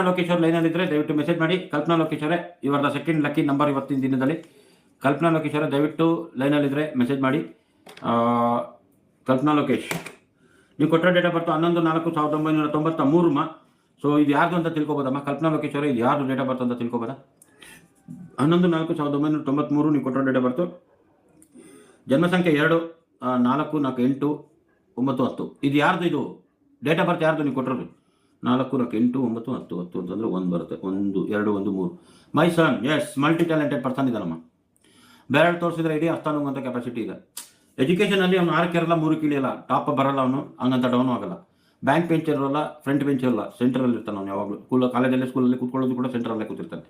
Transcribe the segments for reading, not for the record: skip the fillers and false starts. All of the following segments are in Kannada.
ಲೋಕೇಶ್ ಅವರು ಲೈನಲ್ಲಿದ್ದರೆ ದಯವಿಟ್ಟು ಮೆಸೇಜ್ ಮಾಡಿ. ಕಲ್ಪನಾ ಲೋಕೇಶ್ ಅವರೇ, ಇವರ ಸೆಕೆಂಡ್ ಲಕ್ಕಿ ನಂಬರ್ ಇವತ್ತಿನ ದಿನದಲ್ಲಿ. ಕಲ್ಪನಾ ಲೋಕೇಶ್ ಅವರೇ ದಯವಿಟ್ಟು ಲೈನಲ್ಲಿದ್ದರೆ ಮೆಸೇಜ್ ಮಾಡಿ. ಕಲ್ಪನಾ ಲೋಕೇಶ್, ನೀವು ಕೊಟ್ಟರೆ ಡೇಟ್ ಆಫ್ ಬರ್ತು 11/4/1993. ಸೊ ಇದು ಯಾರ್ದು ಅಂತ ತಿಳ್ಕೊಬೋದಮ್ಮ? ಕಲ್ಪನಾ ಲೋಕೇಶ್ ಅವರೇ, ಇದು ಯಾರ್ದು ಡೇಟ್ ಆಫ್ ಬರ್ತ್ ಅಂತ ತಿಳ್ಕೊಬೋದಾ? 11/4/1993 ನೀವು ಕೊಟ್ಟರೆ ಡೇಟ್ ಆಫ್ ಬರ್ತು. ಜನ್ಮಸಂಖ್ಯೆ 2 4 4 8 9 10. ಇದು ಯಾರ್ದು? ಇದು ಡೇಟ್ ಆಫ್ ಬರ್ತ್ ಯಾರ್ದು ನೀವು ಕೊಟ್ಟರು? 4 4 8 9 10 10 ಅಂತಂದರೆ 1 ಬರುತ್ತೆ. 1 2 1 3. ಮೈ ಸನ್, ಎಸ್, ಮಲ್ಟಿ ಟ್ಯಾಲೆಂಟೆಡ್ ಪರ್ಸನ್ ಇದ್ದಾನಮ್ಮ. ಬೇರೆ ತೋರಿಸಿದ್ರೆ ಇಡೀ ಅರ್ಥಾನುವಂಥ ಕೆಪಾಸಿಟಿ ಇದೆ. ಎಜುಕೇಷನಲ್ಲಿ ಅವನು 6 ಇರಲ್ಲ 3 ಇಳಿಯಲ್ಲ, ಟಾಪ್ ಬರಲ್ಲ, ಅವನು ಹಂಗಂತ ಡೌನು ಆಗಲ್ಲ. ಬ್ಯಾಂಕ್ ಬೆಂಚ್ ಇರೋಲ್ಲ, ಫ್ರಂಟ್ ಬೆಂಚ್ ಇರಲ್ಲ, ಸೆಂಟ್ರಲ್ಲಿ ಇರ್ತಾನೆ ಅವನು ಯಾವಾಗಲೂ. ಕಾಲೇಜಲ್ಲಿ ಸ್ಕೂಲಲ್ಲಿ ಕೂತ್ಕೊಳ್ಳೋದು ಕೂಡ ಸೆಂಟ್ರಲ್ಲೇ ಕೂತಿರ್ತಾನೆ.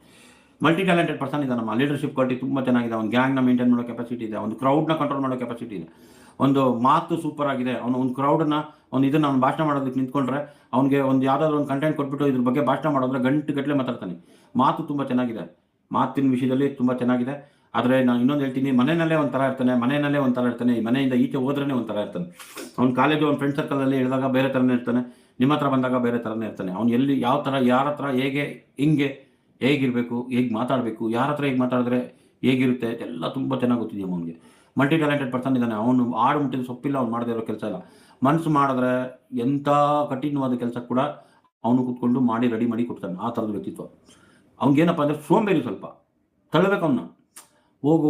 ಮಲ್ಟಿ ಟ್ಯಾಲೆಂಟೆಡ್ ಪರ್ಸನ್ ಇದ್ದಾನಮ್ಮ. ಲೀಡರ್ಶಿಪ್ ಕ್ವಾಲಿಟಿ ತುಂಬ ಚೆನ್ನಾಗಿದೆ. ಅವ್ನು ಗ್ಯಾಂಗ್ನ ಮೇಂಟೈನ್ ಮಾಡೋ ಕೆಪಾಸಿಟಿ ಇದೆ. ಒಂದು ಕ್ರೌಡ್ನ ಕಂಟ್ರೋಲ್ ಮಾಡೋ ಕೆಪಾಸಿಟಿ ಇದೆ. ಒಂದು ಮಾತು ಸೂಪರ್ ಆಗಿದೆ. ಅವನು ಒಂದು ಕ್ರೌಡನ್ನ ಇದನ್ನು ಅವ್ನು ಭಾಷಣ ಮಾಡೋದಕ್ಕೆ ನಿಂತ್ಕೊಂಡ್ರೆ ಅವ್ನಿಗೆ ಒಂದು ಯಾವುದಾದ್ರು ಒಂದು ಕಂಟೆಂಟ್ ಕೊಟ್ಬಿಟ್ಟು ಇದ್ರ ಬಗ್ಗೆ ಭಾಷಣ ಮಾಡೋದ್ರೆ ಗಂಟೆ ಮಾತಾಡ್ತಾನೆ. ಮಾತು ತುಂಬ ಚೆನ್ನಾಗಿದೆ. ಮಾತಿನ ವಿಷಯದಲ್ಲಿ ತುಂಬ ಚೆನ್ನಾಗಿದೆ. ಆದರೆ ನಾನು ಇನ್ನೊಂದು ಹೇಳ್ತೀನಿ, ಮನೆಯಲ್ಲೇ ಒಂಥರ ಇರ್ತಾನೆ, ಮನೆಯಿಂದ ಈಚೆ ಹೋದ್ರೇ ಒಂಥರ ಇರ್ತಾನೆ. ಅವ್ನು ಕಾಲೇಜು ಅವ್ನ ಫ್ರೆಂಡ್ ಸರ್ಕಲಲ್ಲಿ ಹೇಳಿದಾಗ ಬೇರೆ ಥರನೇ ಇರ್ತಾನೆ, ನಿಮ್ಮ ಹತ್ರ ಬಂದಾಗ ಬೇರೆ ಥರನೇ ಇರ್ತಾನೆ. ಅವ್ನು ಎಲ್ಲಿ ಯಾವ ಥರ ಯಾರ ಹತ್ರ ಹೇಗಿರಬೇಕು, ಹೇಗೆ ಮಾತಾಡಬೇಕು, ಯಾರ ಹತ್ರ ಹೇಗೆ ಮಾತಾಡಿದ್ರೆ ಹೇಗಿರುತ್ತೆ ಎಲ್ಲ ತುಂಬ ಚೆನ್ನಾಗಿ ಗೊತ್ತಿದೆಯಮ್ಮ ಅವನಿಗೆ. ಮಲ್ಟಿ ಟ್ಯಾಲೆಂಟೆಡ್ ಪರ್ಸನ್ ಇದ್ದಾನೆ. ಅವನು ಆಡು ಮುಟ್ಟಿದ ಸೊಪ್ಪಿಲ್ಲ, ಅವ್ನು ಮಾಡದೇ ಇರೋ ಕೆಲಸ ಇಲ್ಲ. ಮನಸ್ಸು ಮಾಡಿದ್ರೆ ಎಂಥ ಕಠಿಣವಾದ ಕೆಲಸ ಕೂಡ ಅವನು ಕೂತ್ಕೊಂಡು ಮಾಡಿ ರೆಡಿ ಮಾಡಿ ಕೊಡ್ತಾನೆ. ಆ ಥರದ ವ್ಯಕ್ತಿತ್ವ ಅವ್ನಿಗೇನಪ್ಪ ಅಂದರೆ ಸೋಂಬೇರಿ, ಸ್ವಲ್ಪ ತಳ್ಳಬೇಕು ಅವನ್ನ. ಹೋಗು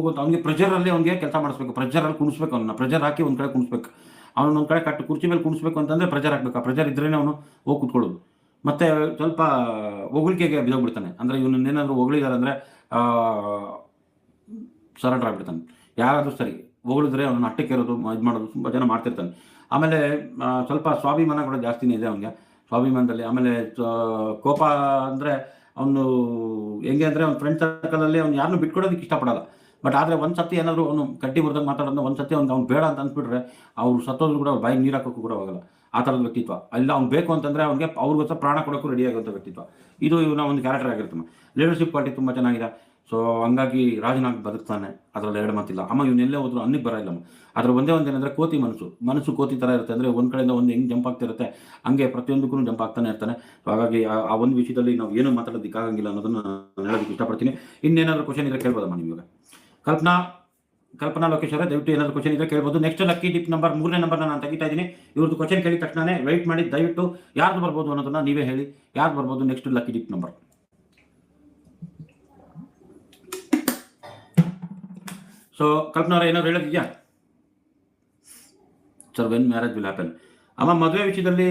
ಅಂತ ಅವ್ನಿಗೆ ಪ್ರೆಷರಲ್ಲಿ ಅವ್ನಿಗೆ ಕೆಲಸ ಮಾಡಿಸ್ಬೇಕು. ಪ್ರೆಷರಲ್ಲಿ ಕುಣಿಸ್ಬೇಕು, ಅವನ್ನ ಪ್ರೆಷರ್ ಹಾಕಿ ಒಂದು ಕಡೆ ಕುಣಿಸ್ಬೇಕು. ಅವನು ಒಂದು ಕಡೆ ಕುರ್ಚಿ ಮೇಲೆ ಕುಣಿಸ್ಬೇಕು ಅಂತಂದರೆ ಪ್ರೆಷರ್ ಹಾಕ್ಬೇಕು. ಆ ಪ್ರೆಷರ್ ಇದ್ರೇ ಅವನು ಹೋಗಿ ಕೂತ್ಕೊಳ್ಳೋದು. ಮತ್ತು ಸ್ವಲ್ಪ ಹೊಗಳಿಕೆಗೆ ಬಿದ್ದೋಗ್ಬಿಡ್ತಾನೆ. ಅಂದರೆ ಇವನ್ನೇನಾದರೂ ಹೊಗಳಿದ್ದಾರೆ ಅಂದರೆ ಸರೆಂಡರ್ ಆಗಿಬಿಡ್ತಾನೆ. ಯಾರಾದರೂ ಸರಿ ಹೊಗಳಿದ್ರೆ ಅವನು ಅಟ್ಟಕ್ಕೆ ಇರೋದು ಇದು ಮಾಡೋದು ತುಂಬ ಜನ ಮಾಡ್ತಿರ್ತಾನೆ. ಆಮೇಲೆ ಸ್ವಲ್ಪ ಸ್ವಾಭಿಮಾನ ಕೂಡ ಜಾಸ್ತಿನೇ ಇದೆ ಅವನಿಗೆ. ಸ್ವಾಭಿಮಾನದಲ್ಲಿ ಆಮೇಲೆ ಕೋಪ ಅಂದರೆ ಅವನು ಹೆಂಗೆ ಅಂದರೆ ಅವ್ನ ಫ್ರೆಂಡ್ ಸರ್ಕಲಲ್ಲಿ ಅವ್ನು ಯಾರನ್ನೂ ಬಿಟ್ಕೊಡೋದಕ್ಕೆ ಇಷ್ಟಪಡಲ್ಲ. ಬಟ್ ಆದರೆ ಒಂದು ಸತಿ ಏನಾದರೂ ಅವನು ಕಟ್ಟಿ ಬರ್ದಂಗೆ ಮಾತಾಡೋದು, ಒಂದು ಸತಿ ಅವ್ನು ಬೇಡ ಅಂತ ಅಂದ್ಬಿಟ್ರೆ ಅವ್ರು ಸತ್ತೋದ್ರು ಕೂಡ ಅವ್ರು ಬಾಯಿಗೆ ನೀರು ಹಾಕೋಕ್ಕೂ ಕೂಡ ಹೋಗಲ್ಲ. ಆ ಥರದ ವ್ಯಕ್ತಿತ್ವ. ಇಲ್ಲ ಅವ್ನು ಬೇಕು ಅಂತಂದರೆ ಅವ್ನಿಗೆ ಅವ್ರಿಗೋಸ್ಕರ ಪ್ರಾಣ ಕೊಡೋಕ್ಕೂ ರೆಡಿ ಆಗುವಂಥ ವ್ಯಕ್ತಿತ್ವ. ಇದು ಇವನ ಒಂದು ಕ್ಯಾರೆಕ್ಟರ್ ಆಗಿರ್ತಮ್ಮ. ಲೀಡರ್ಶಿಪ್ ಕ್ವಾಲಿಟಿ ತುಂಬ ಚೆನ್ನಾಗಿದೆ. ಸೊ ಹಂಗಾಗಿ ರಾಜನಾಗಿ ಬದುಕ್ತಾನೆ, ಅದರಲ್ಲಿ ಎರಡು ಮಾತಿಲ್ಲ. ಅಮ್ಮ ಇವನ್ನೆಲ್ಲೇ ಹೋದ್ರು ಅನ್ನಕ್ಕೆ ಬರೋಲ್ಲಮ್ಮ. ಅದ್ರ ಒಂದೇ ಏನಂದರೆ ಕೋತಿ ಮನಸ್ಸು ಕೋತಿ ಥರ ಇರುತ್ತೆ. ಅಂದರೆ ಒಂದು ಕಡೆಯಿಂದ ಒಂದು ಹೆಂಗೆ ಜಂಪ್ ಆಗ್ತಿರುತ್ತೆ ಹಂಗೆ ಪ್ರತಿಯೊಂದಕ್ಕೂ ಜಂಪ್ ಆಗ್ತಾನೆ ಇರ್ತಾನೆ. ಸೊ ಹಾಗಾಗಿ ಆ ಒಂದು ವಿಷಯದಲ್ಲಿ ನಾವು ಏನು ಮಾತಾಡೋದಕ್ಕಾಗಂಗಿಲ್ಲ ಅನ್ನೋದನ್ನು ನಾನು ಹೇಳೋದಕ್ಕೆ ಇಷ್ಟಪಡ್ತೀನಿ. ಇನ್ನೇನಾದರೂ ಕ್ವಶನ್ ಇದ್ರೆ ಕೇಳ್ಬೋದಮ್ಮ ನೀವು ಇವಾಗ? ಕಲ್ಪನಾ ಲೋಕೇಶ್ ಅವರೇ ದಯವಿಟ್ಟು ಏನಾದರೂ ಕ್ವಶನ್ ಇದ್ರೆ ಕೇಳ್ಬೋದು. ನೆಕ್ಸ್ಟ್ ಲಕ್ಕಿ ಡಿಪ್ ನಂಬರ್ 3ನೇ ನಂಬರ್ನ ನಾನು ತೆಗಿತಾ ಇದ್ದೀನಿ. ಇವ್ರದ್ದು ಕ್ವಶನ್ ಕೇಳಿದ ತಕ್ಷಣ ವೆಯ್ಟ್ ಮಾಡಿ, ದಯವಿಟ್ಟು ಯಾರ್ದು ಬರ್ಬೋದು ಅನ್ನೋದನ್ನ ನೀವೇ ಹೇಳಿ. ಯಾರ್ದು ಬರ್ಬೋದು next lucky dip number? So Kalpana ಅವರೇ ಏನಾದ್ರು ಹೇಳೋದಿದೆಯಾ? Sir, when marriage will happen? ಅಮ್ಮ ಮದುವೆ ವಿಷಯದಲ್ಲಿ